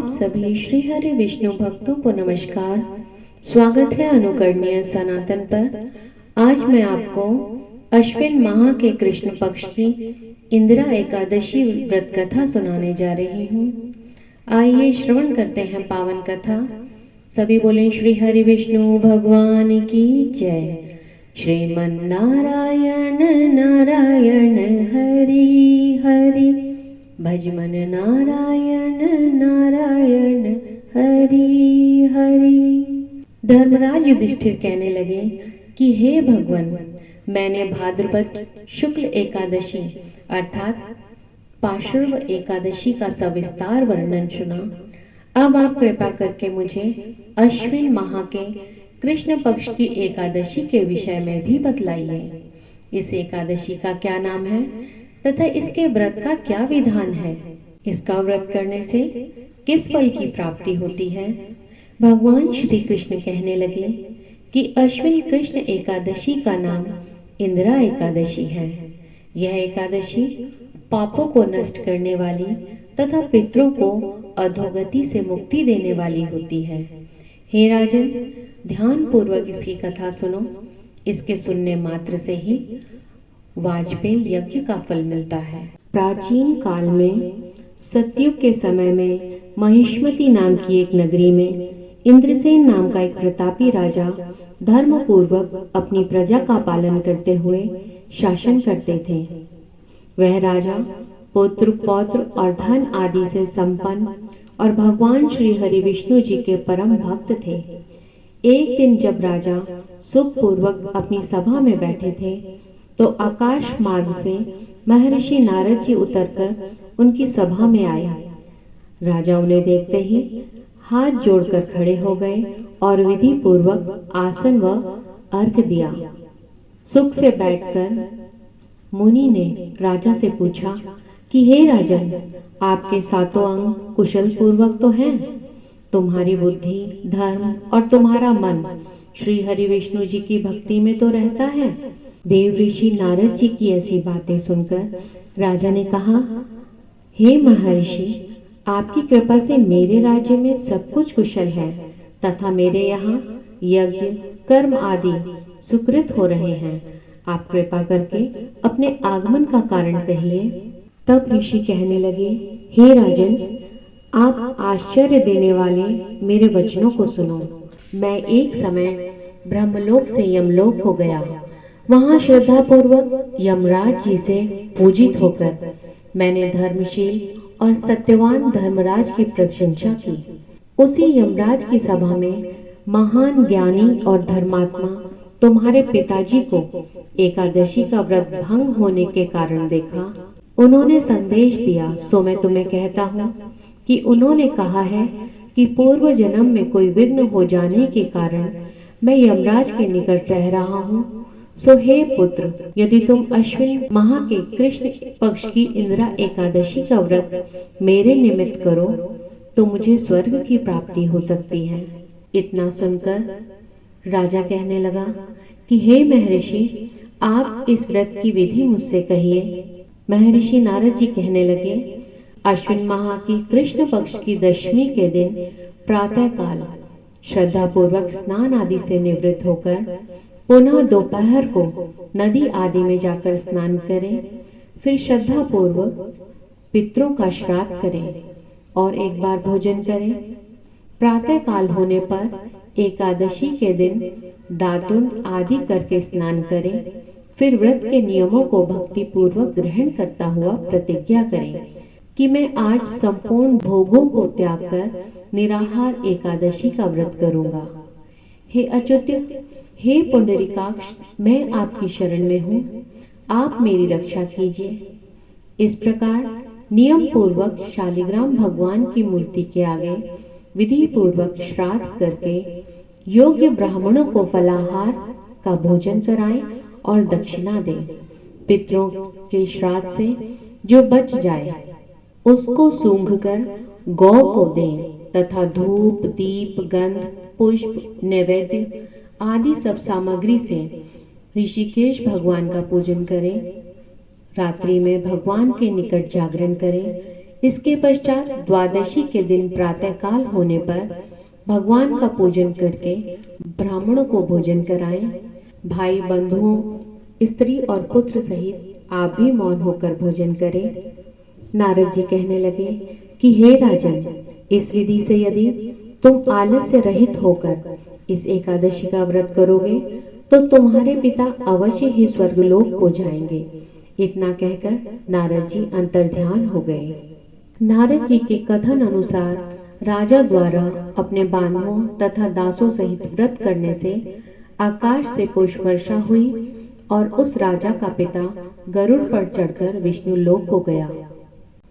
आप सभी श्री हरि विष्णु भक्तों को नमस्कार। स्वागत है अनुकरणीय सनातन पर। आज मैं आपको अश्विन माह के कृष्ण पक्ष की इंदिरा एकादशी व्रत कथा सुनाने जा रही हूँ। आइए श्रवण करते हैं पावन कथा। सभी बोलें श्री हरि विष्णु भगवान की जय। श्रीमन नारायण नारायण हरि हरि, भजमन नारायण नारायण हरि हरि। धर्मराज युधिष्ठिर कहने लगे कि हे भगवान, मैंने भाद्रपद शुक्ल एकादशी अर्थात पार्श्व एकादशी का सविस्तार वर्णन सुना। अब आप कृपा करके मुझे अश्विन माह के कृष्ण पक्ष की एकादशी के विषय में भी बतलाइए। इस एकादशी का क्या नाम है तथा इसके व्रत का क्या विधान है? इसका व्रत करने से किस फल की प्राप्ति होती है? भगवान श्री कृष्ण कहने लगे कि अश्विन कृष्ण एकादशी का नाम इंदिरा एकादशी है। यह एकादशी पापों को नष्ट करने वाली तथा पितरों को अधोगति से मुक्ति देने वाली होती है। हे राजन, ध्यान पूर्वक इसकी कथा सुनो। इसके सुनने मात्र से ही वाजपेयी यज्ञ का फल मिलता है। प्राचीन काल में सतयुग के समय में महिष्मती नाम की एक नगरी में इंद्रसेन नाम का एक प्रतापी राजा धर्म पूर्वक अपनी प्रजा का पालन करते हुए शासन करते थे। वह राजा पुत्र पौत्र और धन आदि से संपन्न और भगवान श्री हरि विष्णु जी के परम भक्त थे। एक दिन जब राजा सुख पूर्वक अपनी सभा में बैठे थे तो आकाश मार्ग से महर्षि नारद जी उतरकर उनकी सभा में आए। राजा उन्हें देखते ही हाथ जोड़कर खड़े हो गए और विधि पूर्वक आसन व अर्घ दिया। सुख से बैठकर मुनि ने राजा से पूछा कि हे राजन, आपके सातों अंग कुशल पूर्वक तो हैं? तुम्हारी बुद्धि, धर्म और तुम्हारा मन श्री हरि विष्णु जी की भक्ति में तो रहता है। देव ऋषि नारद जी की ऐसी बातें सुनकर राजा ने कहा, हे महर्षि, आपकी कृपा से मेरे राज्य में सब कुछ कुशल है तथा मेरे यहाँ यज्ञ कर्म आदि सुकृत हो रहे हैं। आप कृपा करके अपने आगमन का कारण कहिए। तब ऋषि कहने लगे, हे राजन, आप आश्चर्य देने वाले मेरे वचनों को सुनो। मैं एक समय ब्रह्मलोक से यमलोक हो गया। वहां श्रद्धा पूर्वक यमराज जी से पूजित होकर मैंने धर्मशील और सत्यवान धर्मराज की प्रशंसा की। उसी यमराज की सभा में महान ज्ञानी और धर्मात्मा तुम्हारे पिताजी को एकादशी का व्रत भंग होने के कारण देखा। उन्होंने संदेश दिया, सो मैं तुम्हें कहता हूँ कि उन्होंने कहा है कि पूर्व जन्म में कोई विघ्न हो जाने के कारण मैं यमराज के निकट रह रहा हूँ। सो हे पुत्र, यदि तुम अश्विन माह के कृष्ण पक्ष की इंदिरा एकादशी का व्रत मेरे निमित्त करो तो मुझे स्वर्ग की प्राप्ति हो सकती है। इतना सुनकर राजा कहने लगा कि हे महर्षि, आप इस व्रत की विधि मुझसे कहिए। महर्षि नारद जी कहने लगे, अश्विन माह की कृष्ण पक्ष की दशमी के दिन प्रातः काल श्रद्धा पूर्वक स्नान आदि से निवृत्त होकर पुनः दोपहर को नदी आदि में जाकर स्नान करें। फिर श्रद्धा पूर्वक पितरों का श्राद्ध करें और एक बार भोजन करें। प्रातः काल होने पर एकादशी के दिन दातुन आदि करके स्नान करें। फिर व्रत के नियमों को भक्ति पूर्वक ग्रहण करता हुआ प्रतिज्ञा करें कि मैं आज संपूर्ण भोगों को त्याग कर निराहार एकादशी का व्रत करूंगा। हे अच्युत, हे पुंडरीकाक्ष, मैं आपकी शरण में हूँ, आप मेरी रक्षा कीजिए। इस प्रकार नियम पूर्वक शालिग्राम भगवान की मूर्ति के आगे विधि पूर्वक श्राद्ध करके योग्य ब्राह्मणों को फलाहार का भोजन कराएं और दक्षिणा दें। पितरों के श्राद्ध से जो बच जाए उसको सूंघकर गौ को दें तथा धूप दीप गंध पुष्प नैवेद्य आदि सब सामग्री से ऋषिकेश भगवान का पूजन करें। रात्रि में भगवान के निकट जागरण करें। इसके पश्चात द्वादशी के दिन प्रातःकाल होने पर भगवान का पूजन करके ब्राह्मणों को भोजन कराएं। भाई बंधुओं, स्त्री और पुत्र सहित आप भी मौन होकर भोजन करें। नारद जी कहने लगे कि हे राजन, इस विधि से यदि तुम आलस्य रहित होकर इस एकादशी का व्रत करोगे तो तुम्हारे पिता अवश्य ही स्वर्गलोक को जाएंगे। इतना कहकर नारद जी अंतर्ध्यान हो गए। नारद जी के कथन अनुसार राजा द्वारा अपने बांधवों तथा दासों सहित व्रत करने से आकाश से पुष्प वर्षा हुई और उस राजा का पिता गरुड़ पर चढ़कर विष्णु लोक को गया।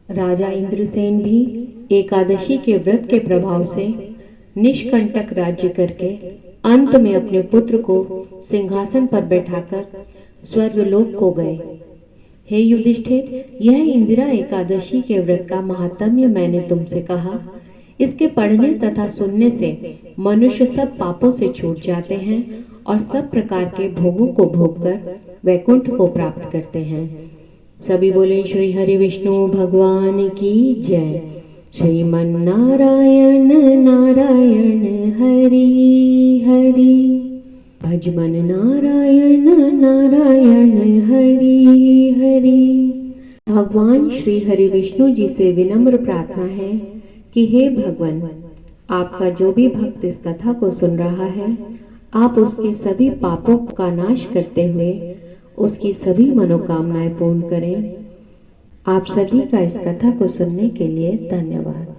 राजा इंद्रसेन भी एकादशी के व्रत के प्रभाव से निष्कंटक राज्य करके अंत में अपने पुत्र को सिंहासन पर बैठाकर स्वर्गलोक को गए। हे युधिष्ठिर, यह इंदिरा एकादशी के व्रत का महात्म्य मैंने तुमसे कहा। इसके पढ़ने तथा सुनने से मनुष्य सब पापों से छूट जाते हैं और सब प्रकार के भोगों को भोगकर वैकुंठ को प्राप्त करते हैं। सभी बोले श्री हरि विष्णु भगवान की जय। श्रीमन नारायण नारायण हरि हरि, भजमन नारायण नारायण हरि हरि। भगवान श्री हरि विष्णु जी से विनम्र प्रार्थना है कि हे भगवान, आपका जो भी भक्त इस कथा को सुन रहा है, आप उसके सभी पापों का नाश करते हुए उसकी सभी मनोकामनाएं पूर्ण करें। आप सभी का इस कथा को सुनने के लिए धन्यवाद।